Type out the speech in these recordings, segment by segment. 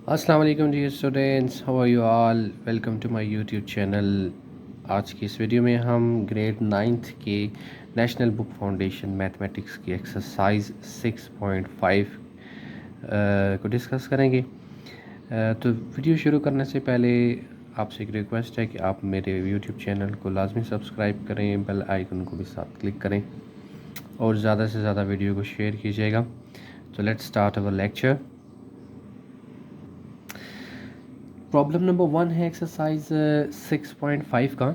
अस्सलाम वालेकुम जी students, how are you all. Welcome to my YouTube channel. आज की इस वीडियो में हम ग्रेड नाइन्थ के नेशनल बुक फाउंडेशन मैथमेटिक्स की एक्सरसाइज 6.5 को डिस्कस करेंगे। तो वीडियो शुरू करने से पहले आपसे एक रिक्वेस्ट है कि आप मेरे यूट्यूब चैनल को लाजमी सब्सक्राइब करें, बेल आइकन को भी साथ क्लिक करें और ज़्यादा से ज़्यादा वीडियो को शेयर कीजिएगा। तो let's start our lecture. Problem number 1 है एक्सरसाइज 6.5 का।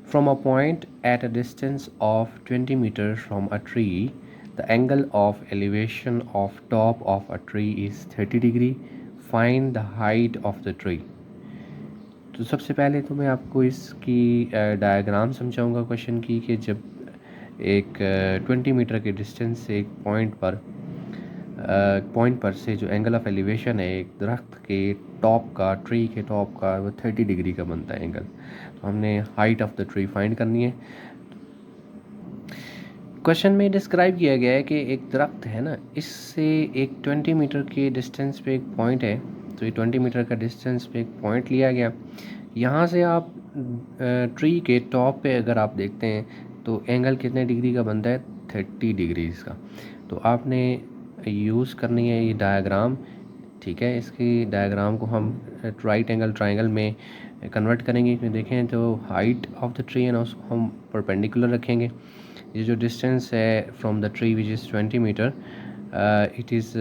From a point at a distance of 20 metre from a tree, the angle of elevation of top of a tree is 30 degree. Find the height of the tree. तो सबसे पहले तो मैं आपको इसकी diagram समझाऊंगा क्वेश्चन की, कि जब एक 20 मीटर के डिस्टेंस से एक पॉइंट पर से जो एंगल ऑफ एलिवेशन है एक दरख्त के टॉप का, ट्री के टॉप का, वो 30 डिग्री का बनता है एंगल। तो हमने height of the tree find करनी है। क्वेश्चन में डिस्क्राइब किया गया है कि एक दरख्त है ना, इससे एक 20 मीटर के डिस्टेंस पे एक पॉइंट है। तो ये 20 मीटर का डिस्टेंस पे एक पॉइंट लिया गया। यहाँ से आप ट्री के टॉप पे अगर आप देखते हैं तो एंगल कितने डिग्री का बनता है, 30 डिग्रीज़ का। तो आपने यूज़ करनी है ये डायग्राम। ठीक है, इसकी डायग्राम को हम राइट एंगल ट्राइंगल में कन्वर्ट करेंगे। कि देखें तो हाइट ऑफ द ट्री है ना, उसको हम परपेंडिकुलर रखेंगे। ये जो डिस्टेंस है from the tree which is 20 meter, it is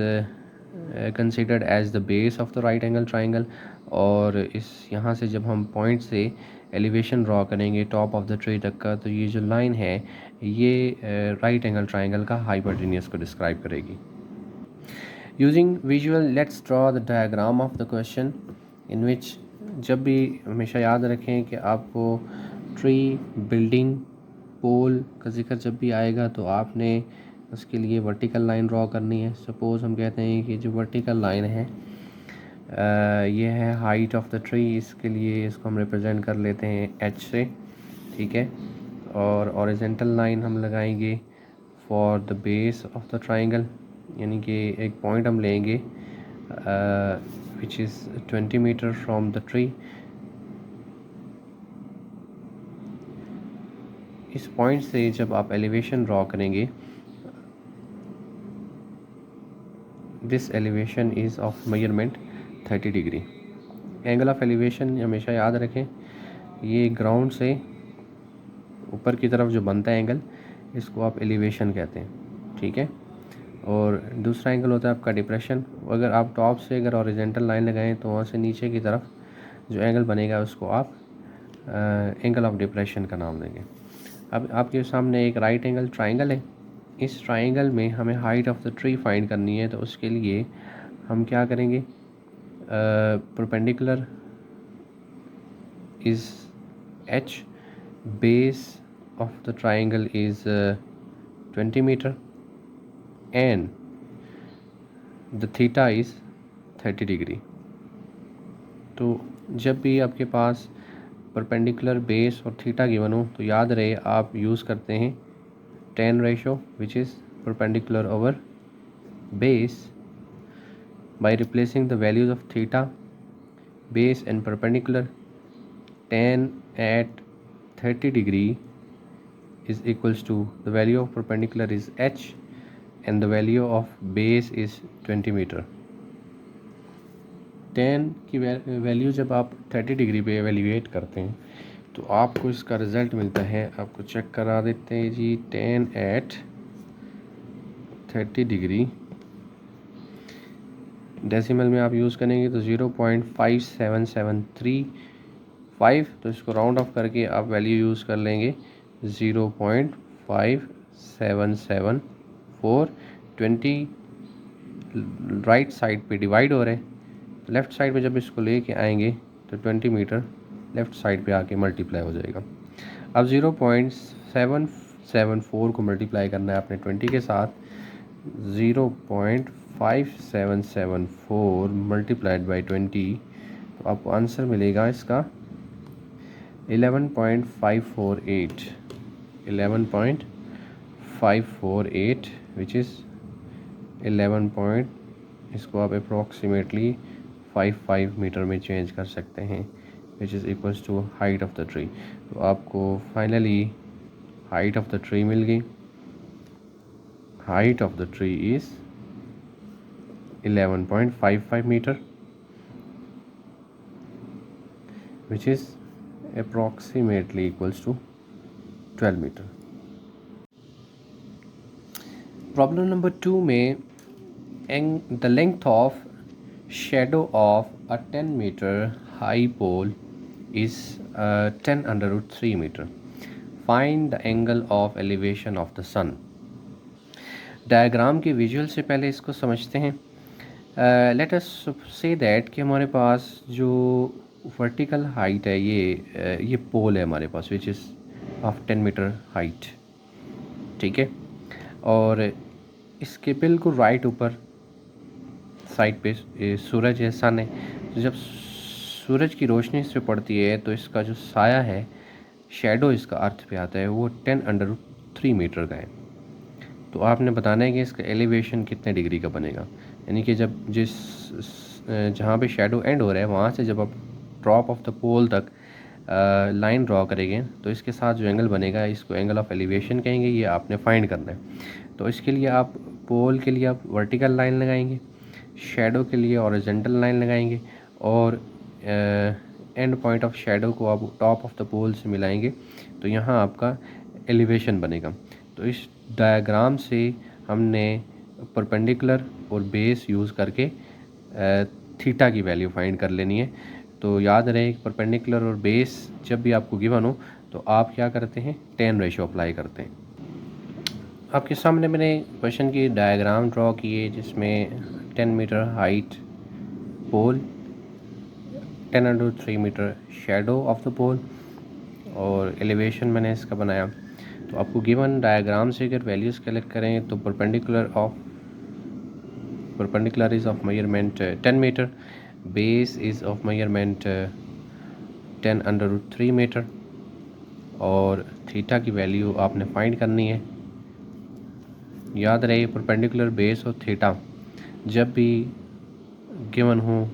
considered as the base of the right angle triangle. और इस यहाँ से जब हम पॉइंट से एलिवेशन ड्रॉ करेंगे टॉप ऑफ द ट्री तक का, तो ये जो लाइन है ये राइट एंगल ट्राइंगल का हाइपोटेन्यूज को डिस्क्राइब करेगी। Using visual, let's draw the diagram of the question in which, जब भी हमेशा याद रखें कि आपको ट्री, बिल्डिंग, पोल का जिक्र जब भी आएगा तो आपने उसके लिए वर्टिकल लाइन ड्रॉ करनी है। सपोज़ हम कहते हैं कि जो वर्टिकल लाइन है ये है हाइट ऑफ द ट्री। इसके लिए इसको हम रिप्रेजेंट कर लेते हैं एच से। ठीक है, और हॉरिजॉन्टल लाइन हम लगाएंगे for the base of the triangle, यानी कि एक पॉइंट हम लेंगे which is 20 metre from the tree. इस पॉइंट से जब आप एलिवेशन ड्रॉ करेंगे, this elevation is of measurement 30 degree. Angle of elevation हमेशा याद रखें, ये ग्राउंड से ऊपर की तरफ जो बनता है एंगल, इसको आप एलिवेशन कहते हैं। ठीक है, और दूसरा एंगल होता है आपका डिप्रेशन। अगर आप टॉप से अगर हॉरिजॉन्टल लाइन लगाएं तो वहाँ से नीचे की तरफ जो एंगल बनेगा उसको आप एंगल ऑफ डिप्रेशन का नाम देंगे। अब आपके सामने एक राइट एंगल ट्राइंगल है। इस ट्राइंगल में हमें height of the tree find करनी है। तो उसके लिए हम क्या करेंगे, perpendicular is H, base of the triangle is 20 metre and the theta is 30 degree. तो जब भी आपके पास परपेंडिकुलर, बेस और थीटा गिवन हो तो याद रहे आप यूज़ करते हैं tan ratio which is perpendicular over base. by replacing the values of theta, base and perpendicular, tan at 30 degree is equals to the value of perpendicular is h and the value of base is 20 metre. tan की value जब आप 30 degree पे evaluate करते हैं तो आपको इसका result मिलता है। आपको चेक करा देते हैं जी। tan at 30 डिग्री डेसिमल में आप यूज़ करेंगे तो 0.5773 तो इसको राउंड ऑफ करके आप वैल्यू यूज़ कर लेंगे 0.5774। 20 राइट साइड पे डिवाइड हो रहे हैं, लेफ़्ट साइड पे जब इसको लेके आएंगे तो 20 मीटर लेफ़्ट साइड पे आके मल्टीप्लाई हो जाएगा। अब 0.774 को मल्टीप्लाई करना है आपने 20 के साथ। 0.5774 मल्टीप्लाइड बाई 20, तो आपको आंसर मिलेगा इसका 11.548। 11.548 विच इज़ 11 पॉइंट, इसको आप अप्रॉक्सीमेटली 1.55 मीटर में चेंज कर सकते हैं, which is equals to height of the tree. तो आपको finally height of the tree मिल गई। Height of the tree is 11.55 meter, which is approximately equals to 12 meter. Problem number 2 में the length of shadow of a 10 meter high pole is 10 under root 3 meter. Find the angle of elevation of the sun. Diagram के visual से पहले इसको समझते हैं। Let us say that कि हमारे पास जो वर्टिकल हाइट है ये पोल है हमारे पास, which is of 10 metre height, ठीक है। और इसके बिल्कुल राइट ऊपर साइड पे सूरज है, सन है। तो जब सूरज की रोशनी इस पे पड़ती है तो इसका जो साया है, शेडो इसका अर्थ पे आता है, वो 10√3 मीटर का है। तो आपने बताना है कि इसका एलिवेशन कितने डिग्री का बनेगा, यानी कि जब जहाँ पे शेडो एंड हो रहा है वहाँ से जब आप ड्रॉप ऑफ द पोल तक लाइन ड्रॉ करेंगे तो इसके साथ जो एंगल बनेगा इसको एंगल ऑफ एलिवेशन कहेंगे। ये आपने फाइंड करना है। तो इसके लिए आप पोल के लिए आप वर्टिकल लाइन लगाएंगे, शेडो के लिए हॉरिजॉन्टल लाइन लगाएंगे, और एंड पॉइंट ऑफ शेडो को आप टॉप ऑफ द पोल से मिलाएंगे, तो यहाँ आपका एलिवेशन बनेगा। तो इस डायग्राम से हमने परपेंडिकुलर और बेस यूज़ करके थीटा की वैल्यू फाइंड कर लेनी है। तो याद रहे परपेंडिकुलर और बेस जब भी आपको गिवन हो तो आप क्या करते हैं, टेन रेशो अप्लाई करते हैं। आपके सामने मैंने क्वेश्चन की डायग्राम ड्रॉ की है जिसमें 10 metre height pole, 10√3 metre shadow of the pole, और एलिवेशन मैंने इसका बनाया। तो आपको गिवन डायग्राम से अगर वैल्यूज़ कलेक्ट करें तो perpendicular is of measurement 10 metre, base is of measurement 10√3 metre, और थीटा की वैल्यू आपने फाइंड करनी है। याद रहे परपेंडिकुलर, बेस और थीटा जब भी गिवन हो,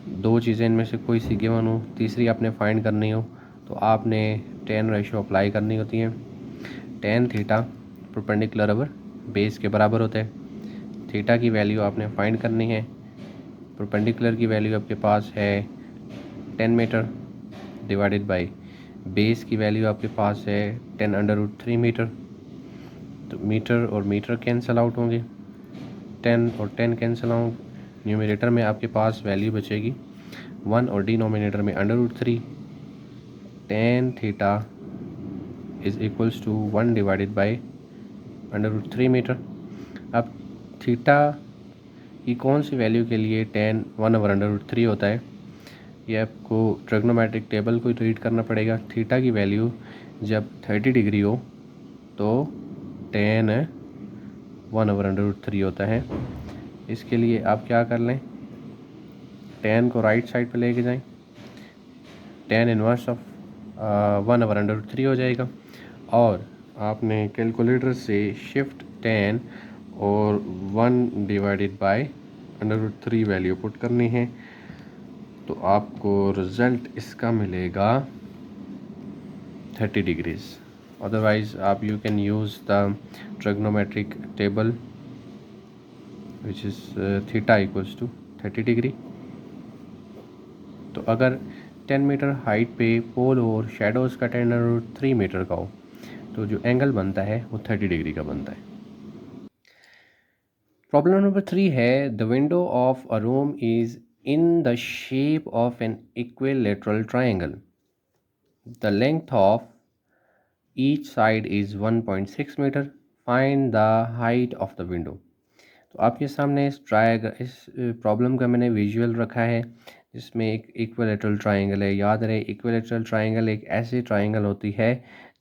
दो चीज़ें इनमें से कोई सी गिवन हो, तीसरी आपने फाइंड करनी हो, तो आपने 10 रेशो अप्लाई करनी होती है। 10 थीटा परपेंडिकुलर ओवर बेस के बराबर होता है। थीटा की वैल्यू आपने फाइंड करनी है। परपेंडिकुलर की वैल्यू आपके पास है 10 मीटर डिवाइडेड बाय बेस की वैल्यू आपके पास है 10√3 मीटर। तो मीटर और मीटर कैंसिल आउट होंगे, 10 और 10 कैंसिल आउट, न्यूमरेटर में आपके पास वैल्यू बचेगी 1 और डिनोमिनेटर में √3। 10 theta is equals to 1 divided by √3 metre. अब थीटा की कौन सी वैल्यू के लिए 10 1/√3 होता है, ये आपको ट्रिग्नोमेट्रिक टेबल को रीड करना पड़ेगा। थीटा की वैल्यू जब 30 डिग्री हो तो 10 1/√3 होता है। इसके लिए आप क्या कर लें, 10 को राइट साइड पे लेके जाएं, 10 इनवर्स ऑफ 1/√3 हो जाएगा, और आपने कैलकुलेटर से शिफ्ट 10 और 1 डिवाइडेड बाय √3 वैल्यू पुट करनी है, तो आपको रिज़ल्ट इसका मिलेगा 30 डिग्रीज़। अदरवाइज़ आप you can use the trigonometric table which is theta equals to 30 degree. तो अगर 10 मीटर हाइट पे पोल और शेडोज़ का 10√3 मीटर का हो तो जो एंगल बनता है वो 30 डिग्री का बनता है। प्रॉब्लम नंबर 3 है, the window of a room is in the shape of an equilateral triangle. The length of each side is 1.6 meter. Find the height of the window. तो आपके सामने इस प्रॉब्लम का मैंने विजुअल रखा है जिसमें एक इक्विलेटरल ट्रायंगल है। याद रहे इक्विलेटरल ट्रायंगल एक ऐसी ट्रायंगल होती है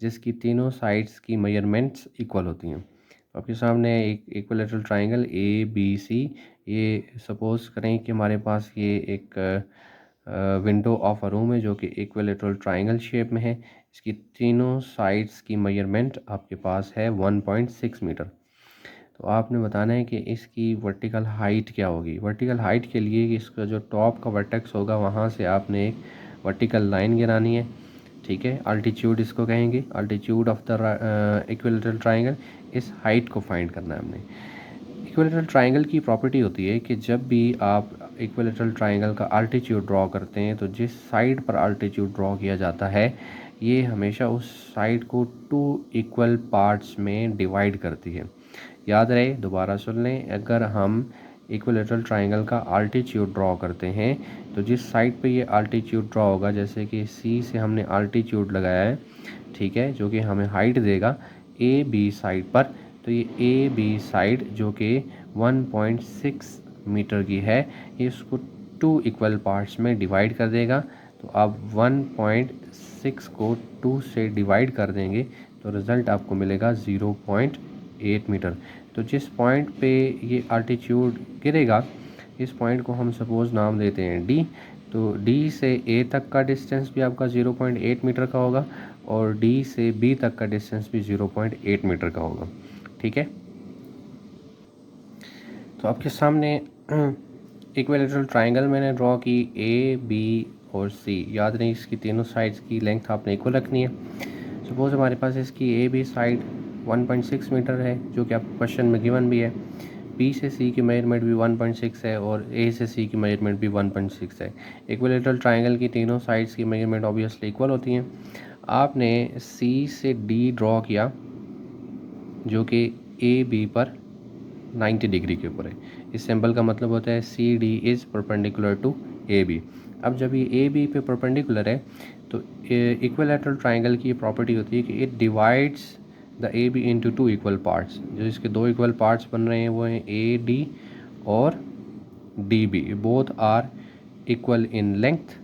जिसकी तीनों साइड्स की मेजरमेंट्स इक्वल होती हैं। तो आपके सामने एक इक्विलेटरल ट्रायंगल ABC, ये सपोज़ करें कि हमारे पास ये एक विंडो ऑफ अ रूम है जो कि इक्विलेटरल ट्रायंगल शेप में है। इसकी तीनों साइड्स की मेजरमेंट आपके पास है 1.6 मीटर। तो आपने बताना है कि इसकी वर्टिकल हाइट क्या होगी। वर्टिकल हाइट के लिए इसका जो टॉप का वर्टेक्स होगा वहाँ से आपने एक वर्टिकल लाइन गिरानी है, ठीक है। अल्टीट्यूड इसको कहेंगे, altitude of the equilateral triangle. इस हाइट को फाइंड करना है हमने। इक्विलेटरल ट्राइंगल की प्रॉपर्टी होती है कि जब भी आप इक्विलेटरल ट्राइंगल का अल्टीट्यूड ड्रॉ करते हैं तो जिस साइड पर अल्टीट्यूड ड्रॉ किया जाता है ये हमेशा उस साइड को 2 इक्वल पार्ट्स में डिवाइड करती है। याद रहे, दोबारा सुन लें, अगर हम इक्विलेटरल ट्राइंगल का अल्टीट्यूड ड्रॉ करते हैं तो जिस साइड पे ये अल्टीट्यूड ड्रॉ होगा, जैसे कि सी से हमने अल्टीट्यूड लगाया है, ठीक है, जो कि हमें हाइट देगा ए बी साइड पर, तो ये ए बी साइड जो कि 1.6 मीटर की है, ये इसको 2 इक्वल पार्ट्स में डिवाइड कर देगा। तो आप 1.6 को 2 से डिवाइड कर देंगे तो रिज़ल्ट आपको मिलेगा 0.8 मीटर। तो जिस पॉइंट पे ये अल्टीट्यूड गिरेगा, इस पॉइंट को हम सपोज़ नाम देते हैं डी। तो डी से ए तक का डिस्टेंस भी आपका 0.8 मीटर का होगा और डी से बी तक का डिस्टेंस भी 0.8 मीटर का होगा, ठीक है। तो आपके सामने इक्विलेटरल ट्राइंगल मैंने ड्रॉ की, ए बी और सी। याद नहीं, इसकी तीनों साइड्स की लेंथ आपने इक्वल रखनी है। सपोज़ हमारे पास इसकी ए बी साइड 1.6 मीटर है, जो कि आपको क्वेश्चन में गिवन भी है। बी से सी की मेजरमेंट भी 1.6 है और ए से सी की मेजरमेंट भी 1.6 है। इक्विलेटरल ट्राइंगल की तीनों साइड्स की मेजरमेंट ऑब्वियसली इक्वल होती हैं। आपने सी से डी ड्रॉ किया जो कि ए बी पर 90 डिग्री के ऊपर है। इस सिंबल का मतलब होता है C D is perpendicular to A B. अब जब ये ए बी पे परपेंडिकुलर है तो इक्विलेटरल ट्राइंगल की प्रॉपर्टी होती है कि it divides the A B into 2 equal parts. जो इसके 2 इक्वल पार्ट्स बन रहे हैं वो हैं ए डी और D B. Both are equal in length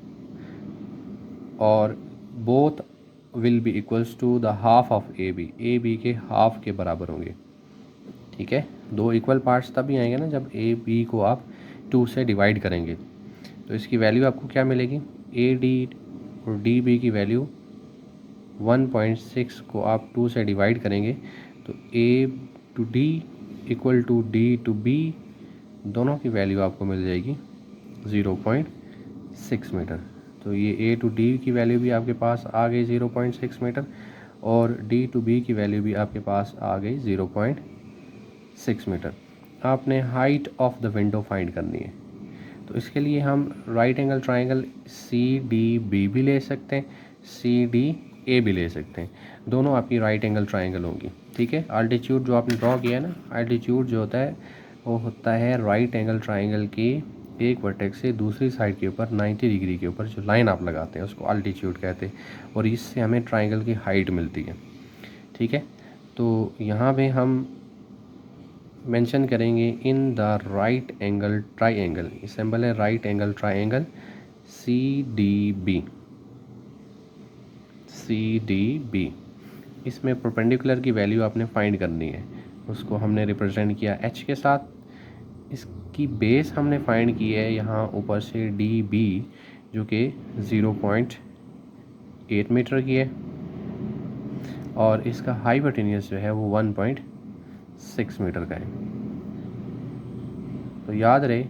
और both will be equals to the half of A B के हाफ के बराबर होंगे, ठीक है। 2 इक्वल पार्ट्स तभी आएंगे ना जब ए बी को आप 2 से डिवाइड करेंगे। तो इसकी वैल्यू आपको क्या मिलेगी, ए डी और डी बी की वैल्यू 1.6 को आप 2 से डिवाइड करेंगे तो A to D equal to D to B, दोनों की वैल्यू आपको मिल जाएगी 0.6 मीटर। तो ये ए टू डी की वैल्यू भी आपके पास आ गई 0.6 मीटर और डी टू बी की वैल्यू भी आपके पास आ गई 0.6 मीटर। आपने height of the window find करनी है। तो इसके लिए हम right angle triangle C D B भी ले सकते हैं, सी डी ए भी ले सकते हैं, दोनों आपकी राइट एंगल ट्राइंगल होंगी, ठीक है। अल्टीट्यूड जो आपने ड्रॉ किया है ना, अल्टीट्यूड जो होता है वो होता है राइट एंगल ट्राइंगल की एक वर्टेक्स से दूसरी साइड के ऊपर 90 डिग्री के ऊपर जो लाइन आप लगाते हैं उसको अल्टीट्यूड कहते हैं और इससे हमें ट्राइंगल की हाइट मिलती है, ठीक है। तो यहाँ पे हम मेंशन करेंगे in the right angle triangle, ये सिंबल है right angle triangle C D B, C D B. इसमें परपेंडिकुलर की वैल्यू आपने फाइंड करनी है, उसको हमने रिप्रेजेंट किया एच के साथ। इसकी बेस हमने फाइंड की है यहाँ ऊपर से डी बी जो कि 0.8 मीटर की है और इसका हाइपोटेन्यूज जो है वो 1.6 मीटर का है। तो याद रहे,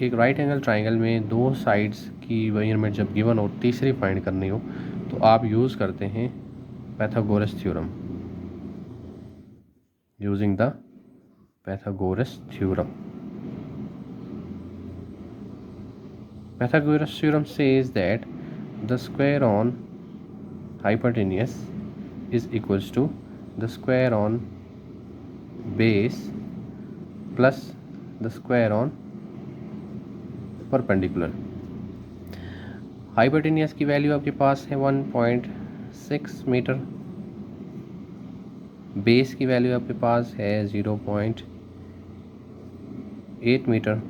एक राइट एंगल ट्राइंगल में 2 साइड्स की मेजरमेंट जब गिवन हो, तीसरी फाइंड करनी हो तो आप यूज़ करते हैं Pythagoras theorem, using the Pythagoras theorem. Pythagoras theorem says that the square on hypotenuse is equals to the square on base plus the square on perpendicular। Hypotenuse की वैल्यू आपके पास है 1.6 मीटर, बेस की value आपके पास है 0.8 metre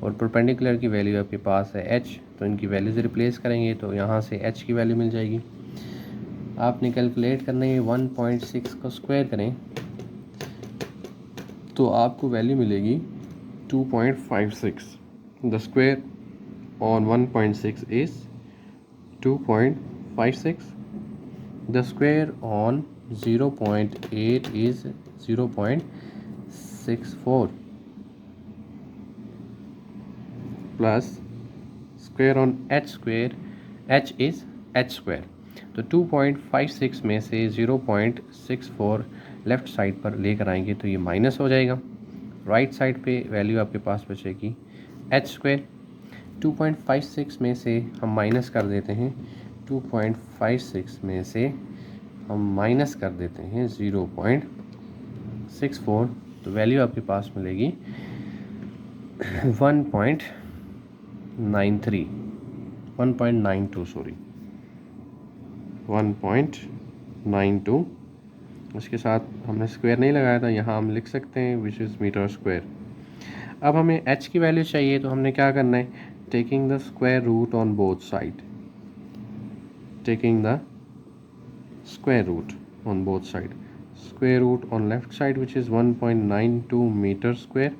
और perpendicular की value आपके पास है h। तो इनकी वैल्यूज रिप्लेस करेंगे तो यहाँ से h की वैल्यू मिल जाएगी। आपने कैलकुलेट करना है 1.6 को स्क्वायर करें तो आपको वैल्यू मिलेगी 2.56। The square on 1.6 is 2.56, the square on 0.8 is 0.6 0.64 plus square on H square, H is H square. तो 2.56 में से 0.64 लेफ़्ट साइड पर लेकर आएंगे तो ये माइनस हो जाएगा। राइट साइड पे वैल्यू आपके पास बचेगी एच स्क्वायर। 2.56 में से हम माइनस कर देते हैं 2.56 में से हम माइनस कर देते हैं 0.64, तो वैल्यू आपके पास मिलेगी 1.92 सॉरी 1.92। इसके साथ हमने स्क्वायर नहीं लगाया था, यहाँ हम लिख सकते हैं विच इज़ मीटर स्क्वायर। अब हमें h की वैल्यू चाहिए तो हमने क्या करना है, taking the square root on both side, taking the square root on both side, square root on left side which is 1.92 meter square,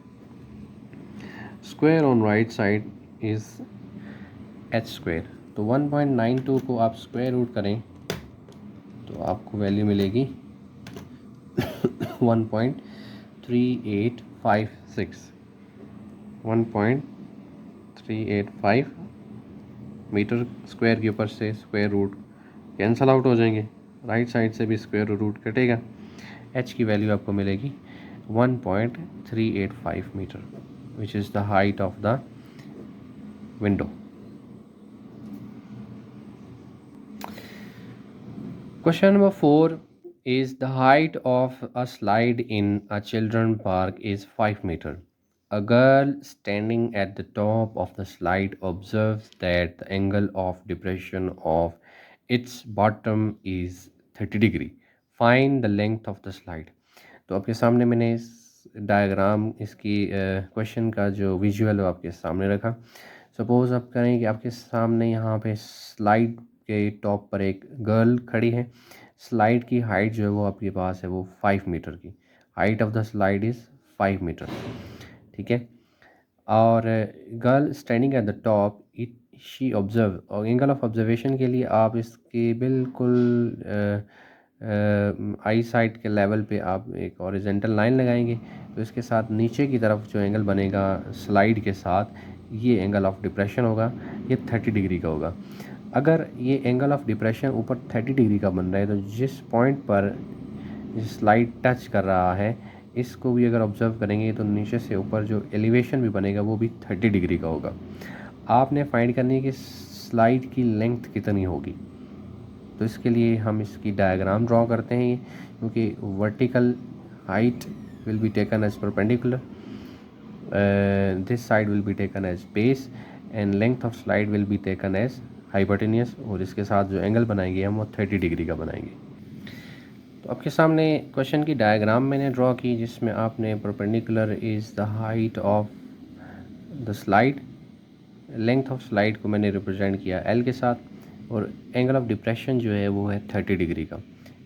square on right side is h square। तो 1.92 को आप square root करें तो आपको value मिलेगी 1.3856 1.385 metre square के ऊपर से स्क्वायर रूट कैंसल आउट हो जाएंगे, राइट साइड से भी स्क्वायर रूट कटेगा। h की वैल्यू आपको मिलेगी 1.385 metre which is the height of the window. Question number 4 is the height of a slide in a children park is 5 meter. A girl standing at the top of the slide observes that the angle of depression of its bottom is 30 degree. Find the length of the slide. तो आपके सामने मैंने इस diagram इसकी question का जो visual है आपके सामने रखा। सपोज़ आप करें कि आपके सामने यहाँ पे स्लाइड के टॉप पर एक गर्ल खड़ी है। स्लाइड की हाइट जो है वो आपके पास है वो 5 मीटर की, height of the slide is 5 metre, ठीक है। और girl standing at the top it she observe, और एंगल ऑफ ऑब्जर्वेशन के लिए आप इसके बिल्कुल आई साइट के लेवल पे आप एक हॉरिजॉन्टल लाइन लगाएंगे तो इसके साथ नीचे की तरफ जो एंगल बनेगा स्लाइड के साथ, ये एंगल ऑफ डिप्रेशन होगा, ये 30 डिग्री का होगा। अगर ये एंगल ऑफ डिप्रेशन ऊपर 30 डिग्री का बन रहा है तो जिस पॉइंट पर स्लाइड टच कर रहा है इसको भी अगर ऑब्जर्व करेंगे तो नीचे से ऊपर जो एलिवेशन भी बनेगा वो भी 30 डिग्री का होगा। आपने फाइंड करनी है कि स्लाइड की लेंथ कितनी होगी। तो इसके लिए हम इसकी डायग्राम ड्रॉ करते हैं, क्योंकि vertical height will be taken as perpendicular, this side will be taken as base and length of slide will be taken as hypotenuse, और इसके साथ जो एंगल बनाएंगे हम वो 30 डिग्री का बनाएंगे। तो आपके सामने क्वेश्चन की डायग्राम मैंने ड्रॉ की जिसमें आपने perpendicular is the height of the slide, length of slide को मैंने रिप्रेजेंट किया एल के साथ, और एंगल ऑफ डिप्रेशन जो है वो है 30 डिग्री का।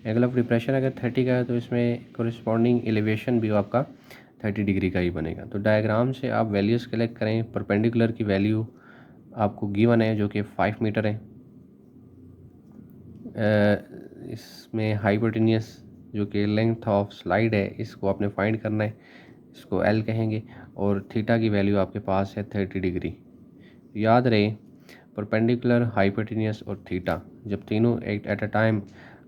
एंगल ऑफ डिप्रेशन अगर 30 का है तो इसमें कोरिस्पॉन्डिंग एलिवेशन भी आपका 30 डिग्री का ही बनेगा। तो डायग्राम से आप वैल्यूज़ कलेक्ट करें। परपेंडिकुलर की वैल्यू आपको गिवन है जो कि 5 मीटर है। इसमें हाइपोटेनियस जो कि लेंथ ऑफ स्लाइड है इसको आपने फाइंड करना है, इसको एल कहेंगे, और थीटा की वैल्यू आपके पास है 30 डिग्री। याद रहे परपेंडिकुलर, हाइपोटेनियस और थीटा जब तीनों एट अ टाइम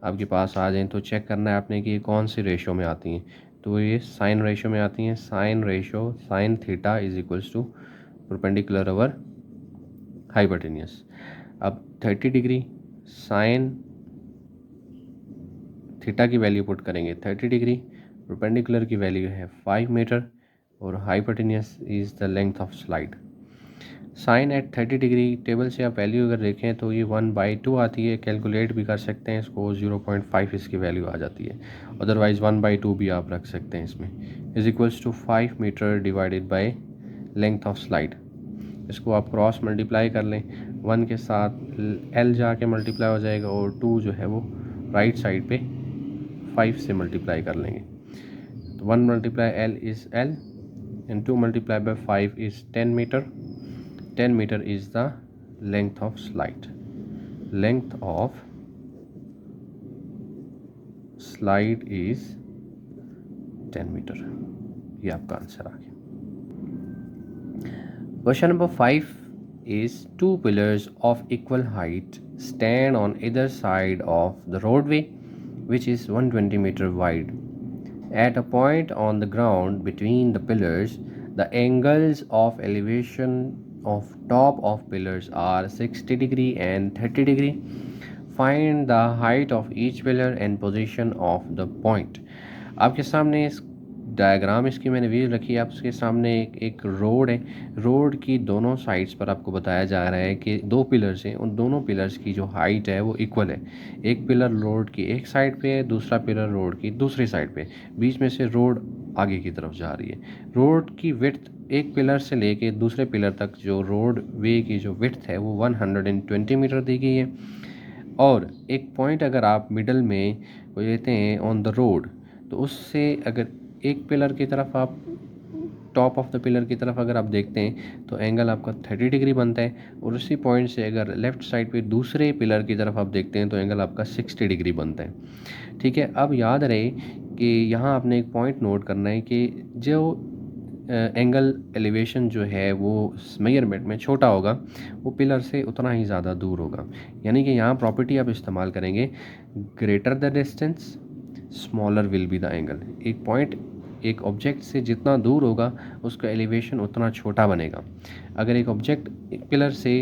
आपके पास आ जाएं तो चेक करना है आपने कि ये कौन सी रेशो में आती हैं। तो ये साइन रेशो में आती हैं। Sine ratio sine theta is equals to perpendicular over hypotenuse. अब 30 डिग्री साइन थीटा की वैल्यू पुट करेंगे 30 डिग्री, परपेंडिकुलर की वैल्यू है 5 मीटर और hypotenuse is the length of slide. Sine at 30 degree table से आप वैल्यू अगर देखें तो ये 1/2 आती है, कैलकुलेट भी कर सकते हैं इसको, 0.5 इसकी वैल्यू आ जाती है। अदरवाइज़ 1/2 भी आप रख सकते हैं इसमें, is equals to 5 metre divided by length of slide. इसको आप क्रॉस मल्टीप्लाई कर लें, 1 के साथ L जाके मल्टीप्लाई हो जाएगा और 2 जो है वो राइट साइड पे 5 से मल्टीप्लाई कर लेंगे। तो 1 multiply L is L and 2 multiplied by 5 is 10 meter. 10 meter is the length of slide. Length of slide is 10 meter. ये आपका आंसर आ गया। Question number 5 is two pillars of equal height stand on either side of the roadway which is 120-meter wide. At a point on the ground between the pillars, the angles of elevation of top of pillars are 60 degree and 30 degree. Find the height of each pillar and position of the point. आपके सामने इस diagram इसकी मैंने video रखी है। आपके सामने एक रोड है। रोड की दोनों साइड्स पर आपको बताया जा रहा है कि दो पिलर्स हैं, उन दोनों पिलर्स की जो हाइट है वो इक्वल है। एक पिलर रोड की एक साइड पे है, दूसरा पिलर रोड की दूसरी साइड पे। बीच में से रोड आगे की तरफ जा रही है। रोड की विड्थ एक पिलर से लेके दूसरे पिलर तक जो रोड वे की जो विड्थ है वो 120 मीटर दी गई है। और एक पॉइंट अगर आप मिडल में लेते हैं ऑन द रोड, तो उससे अगर एक पिलर की तरफ आप टॉप ऑफ द पिलर की तरफ अगर आप देखते हैं तो एंगल आपका 30 डिग्री बनता है। और उसी पॉइंट से अगर लेफ़्ट साइड पे दूसरे पिलर की तरफ आप देखते हैं तो एंगल आपका 60 डिग्री बनता है। ठीक है, अब याद रहे कि यहाँ आपने एक पॉइंट नोट करना है कि जो एंगल एलिवेशन जो है वो मेजरमेंट में छोटा होगा वो पिलर से उतना ही ज़्यादा दूर होगा। यानी कि यहाँ प्रॉपर्टी आप इस्तेमाल करेंगे, greater the distance smaller will be the angle. एक पॉइंट एक ऑब्जेक्ट से जितना दूर होगा उसका एलिवेशन उतना छोटा बनेगा। अगर एक ऑब्जेक्ट एक पिलर से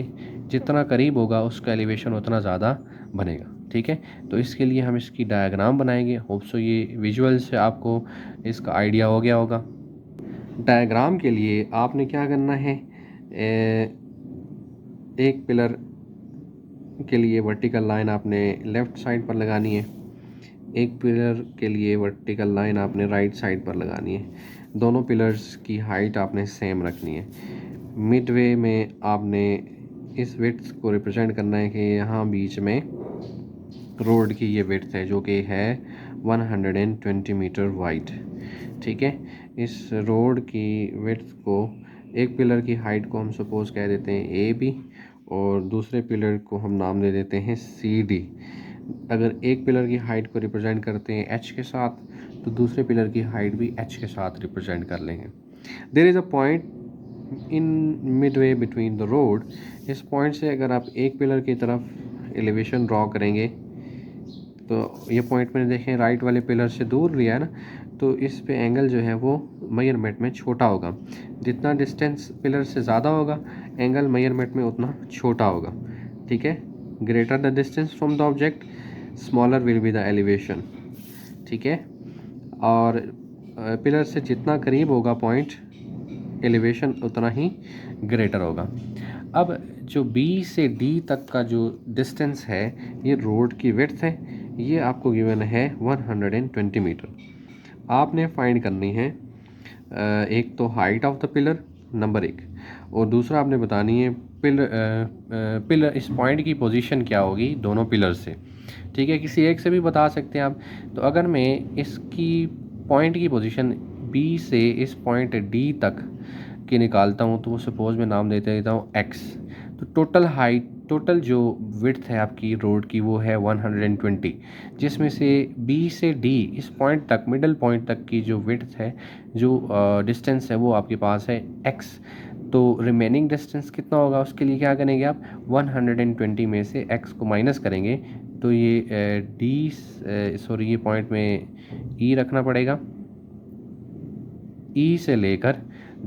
जितना करीब होगा उसका एलिवेशन उतना ज़्यादा बनेगा। ठीक है, तो इसके लिए हम इसकी डायग्राम बनाएंगे। होप सो ये विजुअल से आपको इसका आइडिया हो गया होगा। डायग्राम के लिए आपने क्या करना है, एक पिलर के लिए वर्टिकल लाइन आपने लेफ़्ट साइड पर लगानी है, एक पिलर के लिए वर्टिकल लाइन आपने राइट साइड पर लगानी है। दोनों पिलर्स की हाइट आपने सेम रखनी है। मिडवे में आपने इस विड्थ को रिप्रेजेंट करना है कि यहाँ बीच में रोड की ये विड्थ है जो कि है 120 मीटर वाइड। ठीक है, इस रोड की विड्थ को एक पिलर की हाइट को हम सपोज कह देते हैं ए बी और दूसरे पिलर को हम नाम दे देते हैं सी डी। अगर एक पिलर की हाइट को रिप्रेजेंट करते हैं एच के साथ तो दूसरे पिलर की हाइट भी एच के साथ रिप्रेजेंट कर लेंगे। There is a point in midway between the road. इस पॉइंट से अगर आप एक पिलर की तरफ एलिवेशन ड्रॉ करेंगे तो ये पॉइंट मैंने देखें राइट वाले पिलर से दूर लिया है ना, तो इस पे एंगल जो है वो मेजरमेंट में छोटा होगा। जितना डिस्टेंस पिलर से ज़्यादा होगा एंगल मेजरमेंट में उतना छोटा होगा। ठीक है, greater the distance from the object smaller will be the elevation. ठीक है, और पिलर से जितना करीब होगा पॉइंट एलिवेशन उतना ही ग्रेटर होगा। अब जो B से D तक का जो डिस्टेंस है ये रोड की विड्थ है, ये आपको गिवन है 120 मीटर। आपने फाइंड करनी है एक तो height of the pillar number 1 और दूसरा आपने बतानी है पिलर इस पॉइंट की पोजीशन क्या होगी दोनों पिलर से। ठीक है, किसी एक से भी बता सकते हैं आप। तो अगर मैं इसकी पॉइंट की पोजीशन B से इस पॉइंट D तक की निकालता हूँ तो वो सपोज मैं नाम देता हूँ x। तो टोटल जो विड्थ है आपकी रोड की वो है 120, जिसमें से B से D इस पॉइंट तक मिडल पॉइंट तक की जो विड्थ है जो डिस्टेंस है वो आपके पास है x। तो रिमेनिंग डिस्टेंस कितना होगा उसके लिए क्या करेंगे आप 120 में से x को माइनस करेंगे तो ये ये पॉइंट में E रखना पड़ेगा। E से लेकर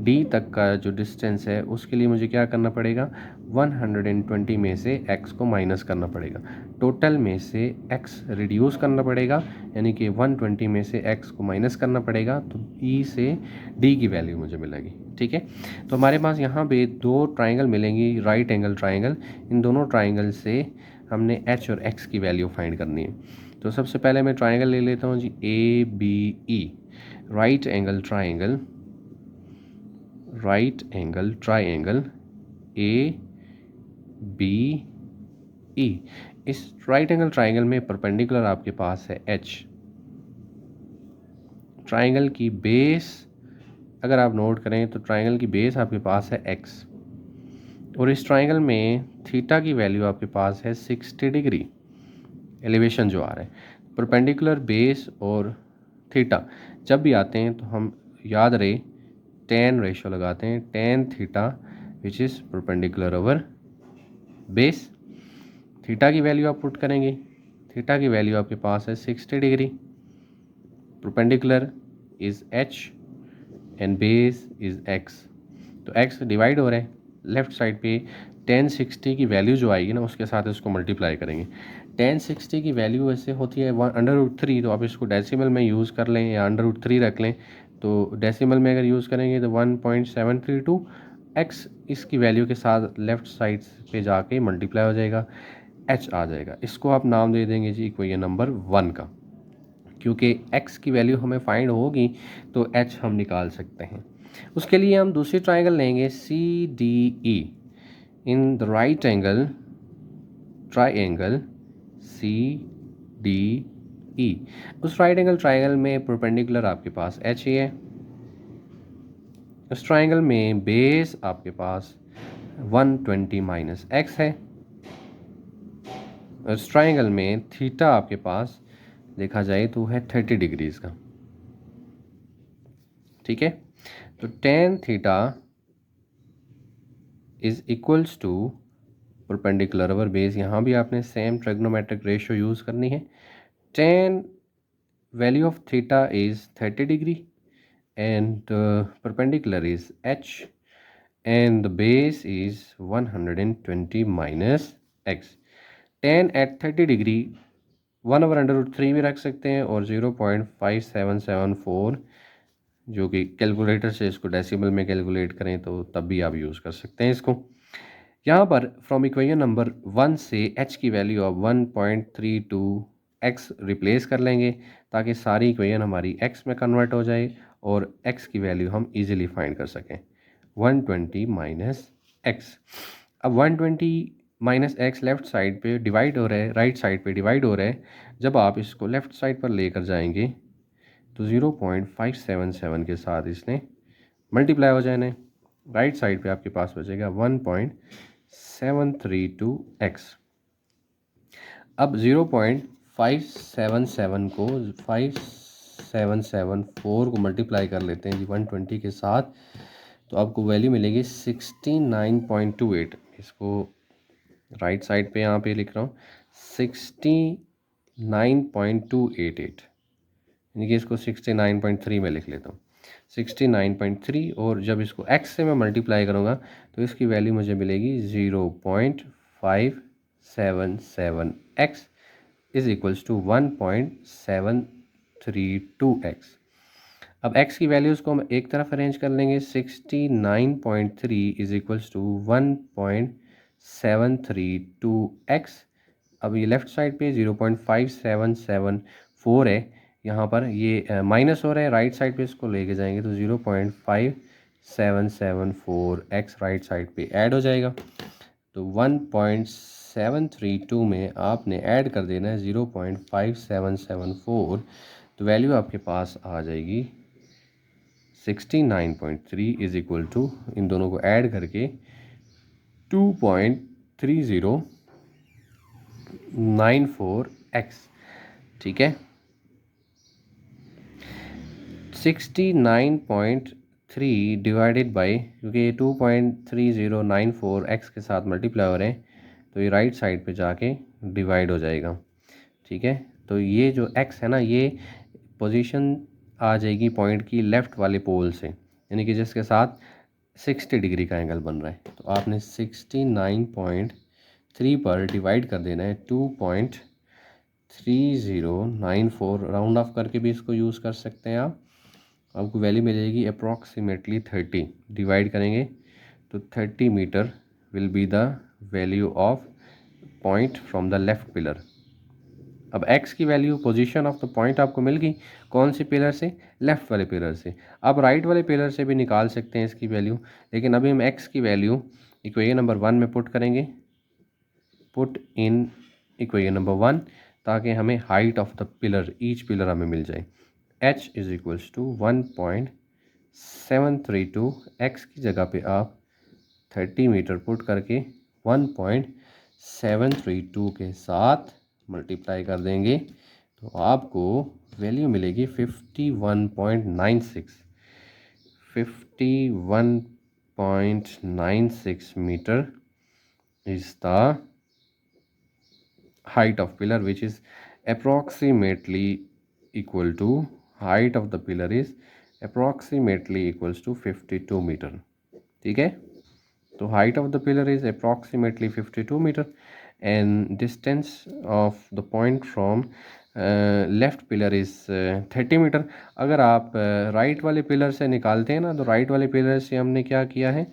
D तक का जो डिस्टेंस है उसके लिए मुझे क्या करना पड़ेगा 120 में से x को माइनस करना पड़ेगा। टोटल में से x रिड्यूस करना पड़ेगा, यानी कि 120 में से x को माइनस करना पड़ेगा तो E से D की वैल्यू मुझे मिलेगी। ठीक है, तो हमारे पास यहाँ पे दो ट्राइंगल मिलेंगी, राइट एंगल ट्राइंगल। इन दोनों ट्राइंगल से हमने h और x की वैल्यू फाइंड करनी है। तो सबसे पहले मैं ट्राइंगल ले लेता हूँ जी ABE, right angle triangle ABE। इस राइट एंगल ट्राइंगल में परपेंडिकुलर आपके पास है H। ट्राइंगल की बेस अगर आप नोट करें तो ट्राइंगल की बेस आपके पास है X और इस ट्राइंगल में थीटा की वैल्यू आपके पास है 60 डिग्री एलिवेशन जो आ रहा है। परपेंडिकुलर बेस और थीटा जब भी आते हैं तो हम याद रहे tan रेशो लगाते हैं, tan theta which is perpendicular over base. Theta की वैल्यू आप पुट करेंगे, थीटा की वैल्यू आपके पास है 60 degree, perpendicular is h and base is x। तो x डिवाइड हो रहा है, लेफ्ट साइड पे tan 60 की वैल्यू जो आएगी ना उसके साथ इसको मल्टीप्लाई करेंगे। tan 60 की वैल्यू ऐसे होती है √3, तो आप इसको डेसिमल में यूज़ कर लें या √3 रख लें। तो डेसिमल में अगर यूज़ करेंगे तो 1.732 x इसकी वैल्यू के साथ लेफ़्ट साइड पे जाके मल्टीप्लाई हो जाएगा, h आ जाएगा। इसको आप नाम दे देंगे जी इक्वेशन नंबर 1 का, क्योंकि x की वैल्यू हमें फाइंड होगी तो h हम निकाल सकते हैं। उसके लिए हम दूसरी ट्राइंगल लेंगे CDE। In the right angle triangle CDE, उस राइट एंगल ट्राइंगल में परपेंडिकुलर आपके पास h ही है, उस ट्राइंगल में बेस आपके पास 120 माइनस x है, उस ट्राइंगल में थीटा आपके पास देखा जाए तो है 30 डिग्रीज का। ठीक है, तो tan theta is equals to perpendicular over base, यहाँ भी आपने सेम ट्रिग्नोमेट्रिक रेशियो यूज़ करनी है। tan value of theta is 30 degree and perpendicular is h and the base is 120 minus x। tan at 30 degree 1/√3 भी रख सकते हैं और 0.5774, जो कि कैलकुलेटर से इसको डेसिमल में कैलकुलेट करें तो तब भी आप यूज़ कर सकते हैं इसको। यहाँ पर फ्रॉम इक्वेशन नंबर 1 से h की वैल्यू ऑफ 1.32x रिप्लेस कर लेंगे ताकि सारी इक्वेशन हमारी x में कन्वर्ट हो जाए और x की वैल्यू हम इजीली फाइंड कर सकें। 120 माइनस एक्स, अब 120 माइनस एक्स लेफ्ट साइड पे डिवाइड हो रहा है, राइट साइड पे डिवाइड हो रहा है। जब आप इसको लेफ्ट साइड पर लेकर जाएंगे तो 0.577 के साथ इसने मल्टीप्लाई हो जाना है। राइट साइड पे आपके पास बचेगा 1.732x। अब 0.577 को 5774 को मल्टीप्लाई कर लेते हैं जी 120 के साथ, तो आपको वैल्यू मिलेगी 69.28। इसको राइट साइड पे यहाँ पे लिख रहा हूँ 69.288, यानी कि इसको 69.3 में लिख लेता हूँ, 69.3। और जब इसको x से मैं मल्टीप्लाई करूँगा तो इसकी वैल्यू मुझे मिलेगी 0.577x is equals to 1.732x। अब x की वैल्यूज़ को हम एक तरफ अरेंज कर लेंगे, 69.3 इज इक्वल्स टू 1.732x। अब ये लेफ़्ट साइड पे 0.5774 है, यहाँ पर ये माइनस हो रहा है, राइट साइड पे इसको लेके जाएंगे तो 0.5774x राइट साइड पे ऐड हो जाएगा। तो 1.732 में आपने ऐड कर देना है 0.5774, तो वैल्यू आपके पास आ जाएगी 69.3 इज इक्वल टू, इन दोनों को ऐड करके 2.3094x। ठीक है, 69.3 डिवाइडेड बाई, क्योंकि ये 2.3094x के साथ मल्टीप्लाई हो रहे हैं तो ये राइट साइड पे जाके डिवाइड हो जाएगा। ठीक है, तो ये जो x है ना, ये पोजीशन आ जाएगी पॉइंट की लेफ़्ट वाले पोल से, यानी कि जिसके साथ 60 डिग्री का एंगल बन रहा है। तो आपने 69.3 पर डिवाइड कर देना है 2.3094, राउंड ऑफ करके भी इसको यूज़ कर सकते हैं आप। आपको वैल्यू मिलेगी अप्रॉक्सीमेटली 30, डिवाइड करेंगे तो 30 metre will be the value of point from the left pillar. अब x की value position of the point आपको मिल गई, कौन से पिलर से? लेफ़्ट वाले पिलर से। आप राइट वाले पिलर से भी निकाल सकते हैं इसकी वैल्यू, लेकिन अभी हम x की वैल्यू इक्वेशन नंबर 1 में पुट करेंगे, पुट इन इक्वेशन नंबर 1, ताकि हमें height of the pillar, each pillar हमें मिल जाए। h is equals to 1.732, x की जगह पे आप 30 मीटर पुट करके 1.732 के साथ मल्टीप्लाई कर देंगे तो आपको वैल्यू मिलेगी 51.96। 51.96 meter is the height of pillar, which is approximately equal to height of the pillar is approximately equals to 52 meter. ठीक है, तो height of the pillar is approximately 52 meter and distance of the point from left pillar is 30 metre. अगर आप right वाले pillar से निकालते हैं ना, तो राइट वाले पिलर से हमने क्या किया है,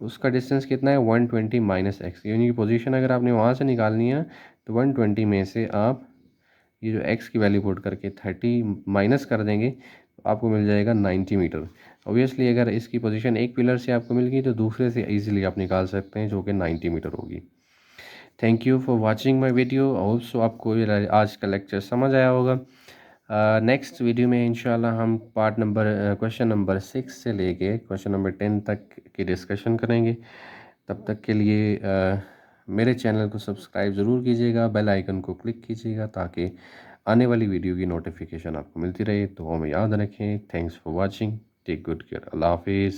उसका डिस्टेंस कितना है 120 माइनस एक्स, यानी कि पोजीशन अगर आपने वहाँ से निकालनी है तो 120 में से आप ये जो एक्स की वैल्यू पुट करके 30 माइनस कर देंगे तो आपको मिल जाएगा 90 मीटर. ऑब्वियसली अगर इसकी पोजीशन एक पिलर से आपको मिल गई तो दूसरे से इजीली आप निकाल सकते हैं, जो कि 90 मीटर होगी. Thank you for watching my video. Hopes आपको ये आज का लेक्चर समझ आया होगा. नेक्स्ट वीडियो में इंशाल्लाह हम क्वेश्चन नंबर 6 से लेके क्वेश्चन नंबर 10 तक की डिस्कशन करेंगे. तब तक के लिए मेरे चैनल को सब्सक्राइब ज़रूर कीजिएगा, बेल आइकन को क्लिक कीजिएगा ताकि आने वाली वीडियो की नोटिफिकेशन आपको मिलती रहे. तो हमें याद रखें. Thanks for watching. Take good care. Allah हाफिज़.